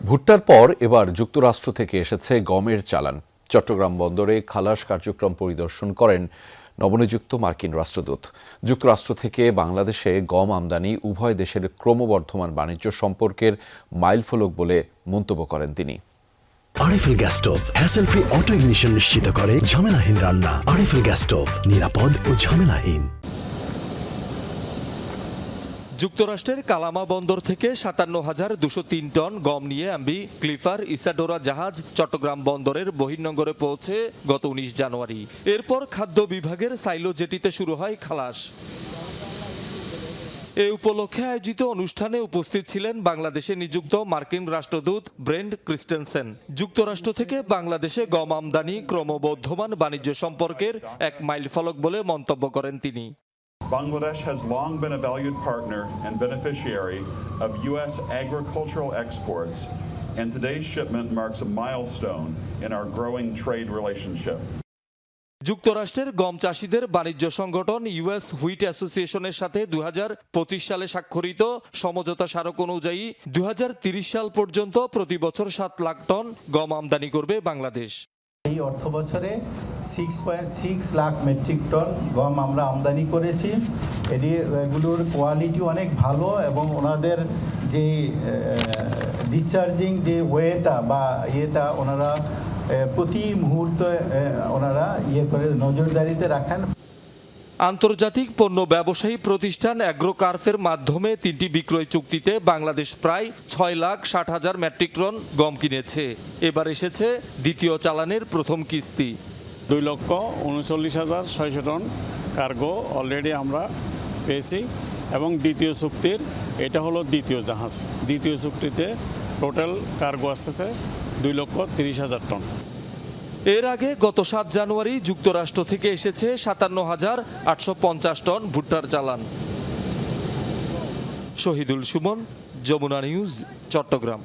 ভুট্টার পর এবার যুক্তরাষ্ট্র থেকে এসেছে গমের চালান। চট্টগ্রাম বন্দরে খালাস কার্যক্রম পরিদর্শন করেন নবনিযুক্ত মার্কিন রাষ্ট্রদূত। যুক্তরাষ্ট্র থেকে বাংলাদেশে গম আমদানি উভয় দেশের ক্রমবর্ধমান বাণিজ্য সম্পর্কের মাইলফলক বলে মন্তব্য করেন তিনি। RFL gas stove hassle free auto ignition নিশ্চিত করে ঝামেলাহীন রান্না। আরএফএল গ্যাস স্টোভ নিরাপদ ও ঝামেলাহীন। যুক্তরাষ্ট্রের কালামা বন্দর থেকে ৫৭,২০৩ টন গম নিয়ে এমভি ক্লিফার ইসাডোরা জাহাজ চট্টগ্রাম বন্দরের বহির্নোঙরে পৌঁছে গত ১৯ জানুয়ারি। এরপর খাদ্য বিভাগের সাইলো জেটিতে শুরু হয় খালাস। এ উপলক্ষে আয়োজিত অনুষ্ঠানে উপস্থিত ছিলেন বাংলাদেশে নিযুক্ত মার্কিন রাষ্ট্রদূত ব্রেন্ট ক্রিস্টেনসেন। যুক্তরাষ্ট্র থেকে বাংলাদেশে গম আমদানি ক্রমবর্ধমান বাণিজ্য সম্পর্কের এক মাইলফলক বলে মন্তব্য করেন তিনি। Bangladesh has long been a valued partner and beneficiary of U.S. agricultural exports, and today's shipment marks a milestone in our growing trade relationship. যুক্তরাষ্ট্রের গম চাষিদের বাণিজ্য সংগঠন ইউএস হুইট অ্যাসোসিয়েশনের সাথে ২০২৫ সালে স্বাক্ষরিত সমঝোতা স্মারক অনুযায়ী ২০৩০ সাল পর্যন্ত প্রতি বছর ৭ লাখ টন গম আমদানি করবে বাংলাদেশ। এই অর্থ বছরে 6.6 লাখ মেট্রিক টন গম আমরা আমদানি করেছি। এগুলোর কোয়ালিটি অনেক ভালো এবং ওনাদের যে ডিসচার্জিং যে ওয়েটা বা ওনারা প্রতি মুহূর্তে ওনারা করে নজরদারিতে রাখেন। আন্তর্জাতিক পণ্য ব্যবসায়ী প্রতিষ্ঠান অ্যাগ্রোকার্ফের মাধ্যমে ৩টি বিক্রয় চুক্তিতে বাংলাদেশ প্রায় ৬,৬০,০০০ মেট্রিক টন গম কিনেছে। এবার এসেছে দ্বিতীয় চালানের প্রথম কিস্তি। ২,৩৯,৬০০ টন কার্গো অলরেডি আমরা পেয়েছি এবং দ্বিতীয় চুক্তির এটা হলো দ্বিতীয় জাহাজ। দ্বিতীয় চুক্তিতে টোটাল কার্গো আসতেছে 2,৩০,০০০ টন। এর আগে গত ৭ জানুয়ারি যুক্তরাষ্ট্র থেকে এসেছে ৫৭,৮৫০ টন ভুট্টার চালান। শহীদুল সুমন, যমুনা নিউজ, চট্টগ্রাম।